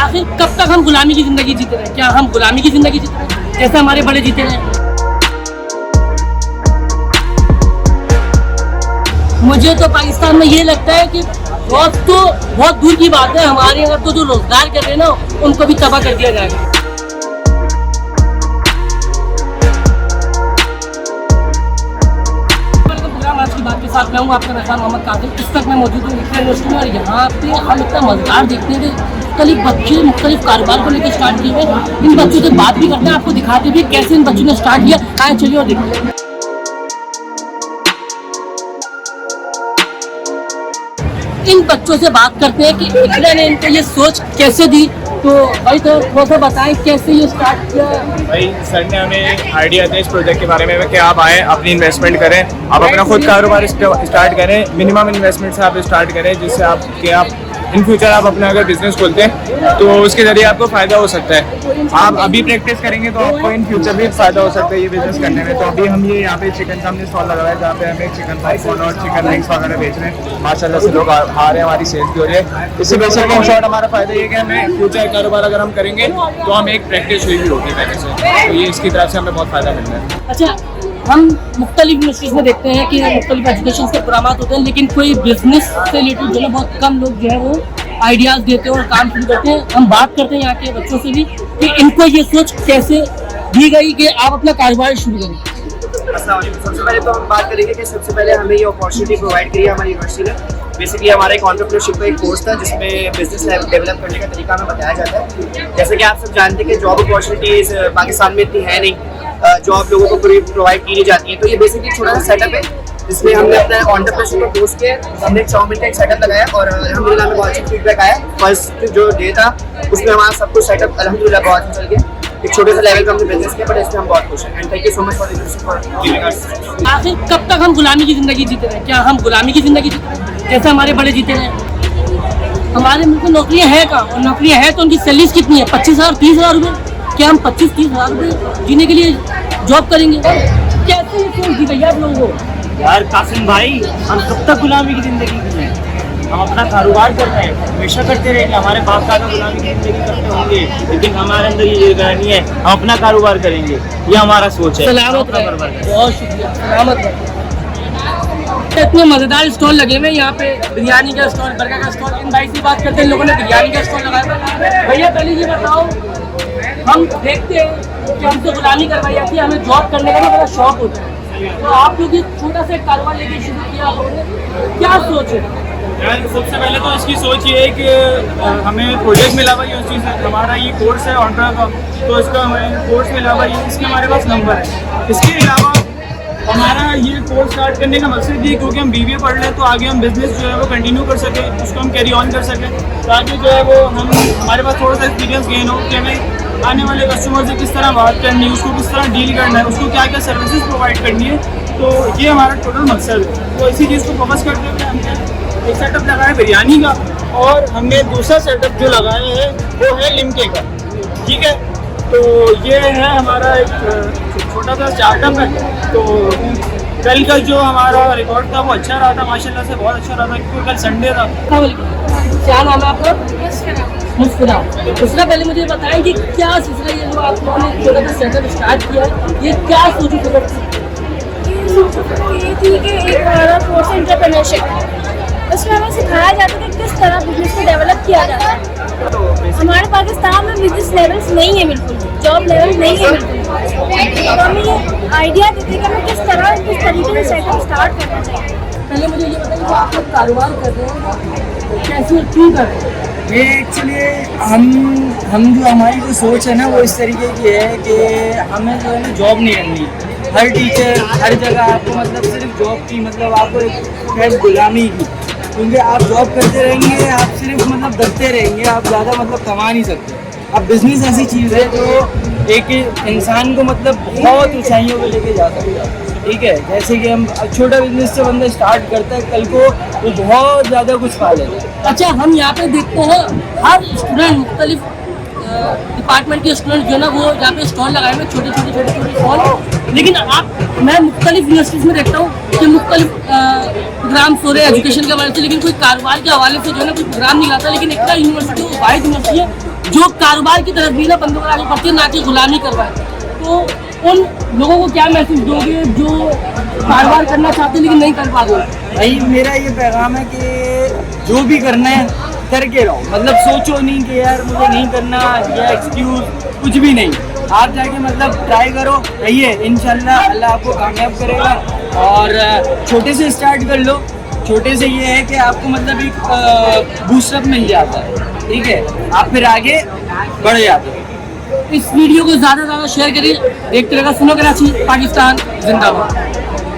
आखिर कब तक हम गुलामी की जिंदगी जीते रहे? क्या हम गुलामी की जिंदगी जीते रहे जैसे हमारे बड़े जीते रहे? मुझे तो पाकिस्तान में ये लगता है कि बहुत दूर की बात है, हमारे यहाँ तो जो रोजगार कर रहे हैं ना उनको भी तबाह कर दिया जाएगा। आज की बात के साथ मैं हूँ आपका रहसान मोहम्मद कादिर। इस तक मैं मौजूद हूँ यूनिवर्सिटी में और यहाँ पे हम इतना मजेदार देखते हैं कि मुख्तलिफ बच्चे मुख्तलिफ कारोबार को लेकर स्टार्ट किए हुए। इन बच्चों से बात भी करते हैं, आपको दिखाते भी कैसे इन बच्चों ने स्टार्ट किया। आए चलिए और देखते हैं। इन बच्चों से बात करते हैं कि इकरा ने इनको ये सोच कैसे दी। तो भाई तो थोड़ा सा बताएं कैसे ये स्टार्ट किया। भाई सर ने हमें आइडिया दिया इस प्रोजेक्ट के बारे में कि आप आए अपनी इन्वेस्टमेंट करें, आप अपना खुद कारोबार स्टार्ट करें, मिनिमम इन्वेस्टमेंट से आप स्टार्ट करें जिससे आप इन फ्यूचर आप अपना अगर बिजनेस खोलते हैं तो उसके जरिए आपको फ़ायदा हो सकता है। आप अभी प्रैक्टिस करेंगे तो आपको इन फ्यूचर भी फ़ायदा हो सकता है ये बिजनेस करने में। तो अभी हम ये यहाँ पे चिकन का हमने स्टॉल लगाया है जहाँ पे हमें चिकन फ्राई और चिकन विंग्स वगैरह बेच रहे हैं। माशाल्लाह से लोग आ रहे हैं, हमारी सेल्स भी हो रही है। इससे बेसिक इन शॉर्ट हमारा फ़ायदा ये कि हमें फ्यूचर कारोबार अगर हम करेंगे तो हम एक प्रैक्टिस हुई भी होगी पहले से, तो ये इसकी तरफ से हमें बहुत फ़ायदा मिल रहा है। अच्छा, हम मुख्तलिफ यूनिवर्सिटीज़ में देखते हैं कि मुख्तलिफ एजुकेशन के प्रोग्राम होते हैं, लेकिन कोई बिजनेस से रिलेटेड जो है बहुत कम लोग जो है वो आइडियाज़ देते हैं और काम शुरू करते हैं। हम बात करते हैं यहाँ के बच्चों से भी कि इनको ये सोच कैसे दी गई कि आप अपना कारोबार शुरू करें। सबसे पहले तो हम बात करेंगे कि सबसे पहले हमें ये अपॉर्चुनिटी प्रोवाइड करी है हमारी यूनिवर्सिटी ने। बेसिकली हमारा एक एंटरप्रेन्योरशिप का एक कोर्स था जिसमें बिजनेस डेवलप करने का तरीका हमें बताया जाता है। जैसे कि आप सब जानते हैं कि जॉब अपॉर्चुनिटीज़ पाकिस्तान में इतनी है नहीं, जॉब लोगों को पूरी प्रोवाइड की जाती है। तो ये बेसिकली छोटा सा सेटअप है जिसमें हमने अपना एंटरप्रेन्योरशिप को कोर्स किया, हमने एक चाउमीन का एक सेटअप लगाया और अल्हम्दुलिल्लाह हमें बहुत अच्छा फीडबैक आया। फर्स्ट जो डे था उसमें हमारा सब कुछ सेटअप अल्हम्दुलिल्लाह बहुत अच्छा चल गया। एक छोटे से लेवल पर हमने बिजनेस किया, बट इसमें हम बहुत खुश हैं। And thank you so much for the. आखिर कब तक हम गुलामी की जिंदगी जीते रहे? क्या हम गुलामी की जिंदगी जीते रहे जैसे हमारे बड़े जीते रहे? हमारे मुल्क में नौकरियाँ हैं कहाँ? और नौकरियाँ हैं तो उनकी सैलरीज कितनी है? 25,000 30,000 रुपये। क्या हम 25-30,000 रुपये जीने के लिए जॉब करेंगे? कैसे ये सोच दी भैया आप लोगों को? यार कासिम भाई, हम कब तक गुलामी की ज़िंदगी जिएंगे? हम अपना कारोबार करते हैं, हमेशा करते रहेंगे। हमारे बाप दादा गुलामी की ज़िंदगी करते होंगे, लेकिन हमारे अंदर ये नहीं है, हम अपना कारोबार करेंगे। ये हमारा सोच है। सलामत रहे, बहुत शुक्रिया, सलामत रहे। इतने मज़ेदार स्टॉल लगे हुए यहाँ पे, बिरयानी का स्टॉल, बर्गर का स्टॉल। इन भाई से बात करते हैं, लोगों ने बिरयानी का स्टॉल लगाया। भैया पहले ये बताओ, हम देखते हैं कि हमसे गुलामी करवाई जाती है, हमें जॉब करने का ना बड़ा शौक होता है। तो आप लोग ये छोटा सा एक कारोबार लेके शुरू किया, आप लोगों ने क्या सोच है? यार सबसे पहले तो इसकी सोच ये है कि हमें प्रोजेक्ट मिला हुआ है उस चीज़ से। हमारा ये कोर्स है ऑन्ट्रा का, तो इसका हमें कोर्स मिला हुआ है, इसके हमारे पास नंबर है। इसके अलावा हमारा ये कोर्स स्टार्ट करने का मकसद ये क्योंकि हम BBA पढ़ रहे हैं तो आगे हम बिज़नेस जो है वो कंटिन्यू कर सकें, उसको हम कैरी ऑन कर सकें, ताकि जो है वो हमारे पास थोड़ा सा एक्सपीरियंस गेन हो कि हमें आने वाले कस्टमर से किस तरह बात करनी है, उसको किस तरह डील करना है, उसको क्या क्या सर्विसेज प्रोवाइड करनी है। तो ये हमारा टोटल मकसद है। तो इसी चीज़ को फोकस करते हुए हमने एक सेटअप लगाया बिरयानी का, और हमने दूसरा सेटअप जो लगाया है वो है लिमके का। ठीक है, तो ये है हमारा एक छोटा सा स्टार्टअप है। तो कल का जो हमारा रिकॉर्ड था वो अच्छा रहा था, माशाल्लाह से बहुत अच्छा रहा था, क्योंकि कल संडे था। क्या नाम है आपका? मुस्कुरा। दूसरा पहले मुझे बताएं कि क्या सिलसिला ये जो आप लोगों ने छोटा सा सेटअप स्टार्ट किया है, ये क्या सोची खबर थी? ये थी कि एक हमारा कोर्स एंटरप्रेन्योरशिप, उसमें हमें सिखाया जाता है कि किस तरह बिजनेस को डेवलप किया जाता है। हमारे पाकिस्तान में बिजनेस लेवल्स नहीं है, बिल्कुल जॉब लेवल नहीं है बिल्कुल। तो हमें ये आइडिया देते हैं कि हमें किस तरीके से सेटअप स्टार्ट करना चाहिए। पहले मुझे ये बताइए कि आप लोग कारोबार कर रहे हैं, कैसे क्यों कर रहे हैं? ये एक्चुअली हम जो हमारी जो सोच है ना वो इस तरीके की है कि हमें जो है ना जॉब नहीं करनी। हर टीचर हर जगह आपको मतलब सिर्फ जॉब की मतलब आपको एक गुलामी की, क्योंकि आप जॉब करते रहेंगे, आप सिर्फ मतलब दबते रहेंगे, आप ज़्यादा मतलब कमा नहीं सकते। अब बिज़नेस ऐसी चीज़ है जो एक इंसान को मतलब बहुत ऊंचाइयों पे लेके जा सकता है। ठीक है, जैसे कि हम छोटा बिजनेस से बंदा स्टार्ट करता है, कल को वो बहुत ज़्यादा कुछ पा लेता है। अच्छा, हम यहाँ पे देखते हैं हर स्टूडेंट मुख्तलिफ डिपार्टमेंट के स्टूडेंट जो ना वो यहाँ पे स्टॉल लगाए हुए छोटे छोटे स्टॉल। लेकिन मैं मुख्तलिफ यूनिवर्सिटीज़ में देखता हूँ कि मुख्तलिफ प्रोग्राम हो रहे हैं एजुकेशन के हवाले से, लेकिन कोई कारोबार के हवाले से जो है ना कोई प्रोग्राम नहीं लाता। लेकिन एक यूनिवर्सिटी वाहिद यूनिवर्सिटी है जो कारोबार की तरफ भी ना बंदों को आगे बढ़ती है, ना कि गुलामी करवाए। तो उन लोगों को क्या मैसेज दोगे जो कारोबार करना चाहते हैं लेकिन नहीं कर पा रहे? भाई मेरा ये पैगाम है कि जो भी करना है करके रहो, मतलब सोचो नहीं कि यार मुझे नहीं करना, या एक्सक्यूज कुछ भी नहीं। आप जाके मतलब ट्राई करो, रहिए, इंशाल्लाह अल्लाह आपको कामयाब करेगा। और छोटे से स्टार्ट कर लो। छोटे से ये है कि आपको मतलब एक बूस्टअप मिल जाता है, ठीक है, आप फिर आगे बढ़ जाते हो। इस वीडियो को ज़्यादा से ज़्यादा शेयर करिए। एक तरह का सुनो कराची, पाकिस्तान जिंदाबाद।